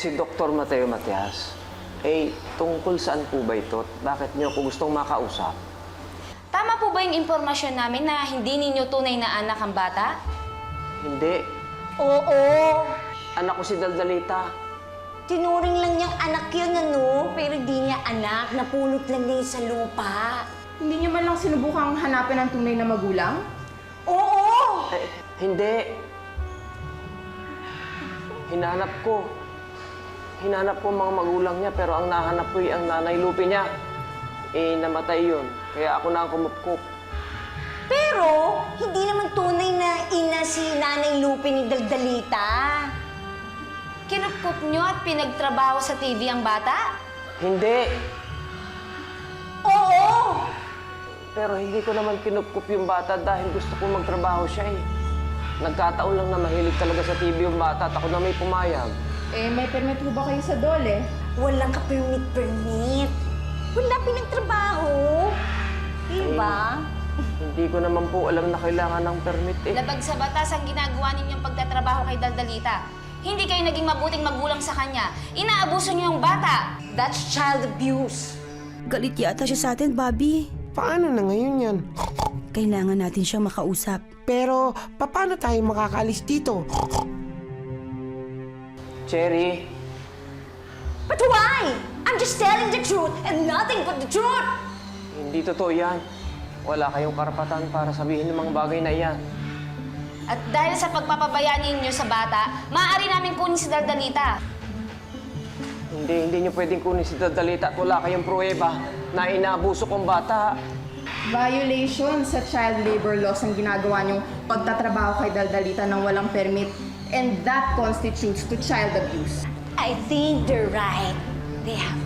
si Dr. Mateo Matias. Eh, tungkol saan po ba ito? Bakit niyo ako gustong makausap? Tama po ba yung impormasyon namin na hindi ninyo tunay na anak ang bata? Hindi. Oo. Anak ko si Daldalita. Tinuring lang niyang anak yun, ano? Pero di niya anak. Napulot lang niya yun sa lupa. Hindi niyo man lang sinubukang hanapin ang tunay na magulang? Oo! Eh, hindi. Hinanap ko. Hinanap ko ang mga magulang niya, pero ang nahanap ko ay ang nanay Lupi niya. Eh, namatay yun. Kaya ako na ang kumupkup. Pero, hindi naman tunay na ina si Nanay Lupe ni Daldalita. Kinupkup nyo at pinagtrabaho sa TV ang bata? Hindi. Oo! Pero hindi ko naman kinupkup yung bata dahil gusto ko magtrabaho siya eh. Nagkataon lang na mahilig talaga sa TV yung bata at ako na may pumayag. Eh, may permit po ba kayo sa dole? Walang ka-permit-permit. Wala pinagtrabaho. Diba? Hindi ko naman po alam na kailangan ng permit eh. Labag sa batas ang ginagawa ninyong pagtatrabaho kay Daldalita. Hindi kayo naging mabuting magulang sa kanya. Inaabuso niyo yung bata. That's child abuse. Galit yata siya sa atin, Bobby. Paano na ngayon yan? Kailangan natin siyang makausap. Pero, paano tayo makakalis dito? Cherry, But why? I'm just telling the truth and nothing but the truth. hindi totoo yan. Wala kayong karapatan para sabihin ng mga bagay na iyan. At dahil sa pagpapabayaan ninyo sa bata, maaari namin kunin si Daldalita. Hindi niyo pwedeng kunin si Daldalita at wala kayong pruweba na inaabuso kong bata. Violation sa child labor laws ang ginagawa niyong pagtatrabaho kay Daldalita ng walang permit, and that constitutes to child abuse. I think they're right. They have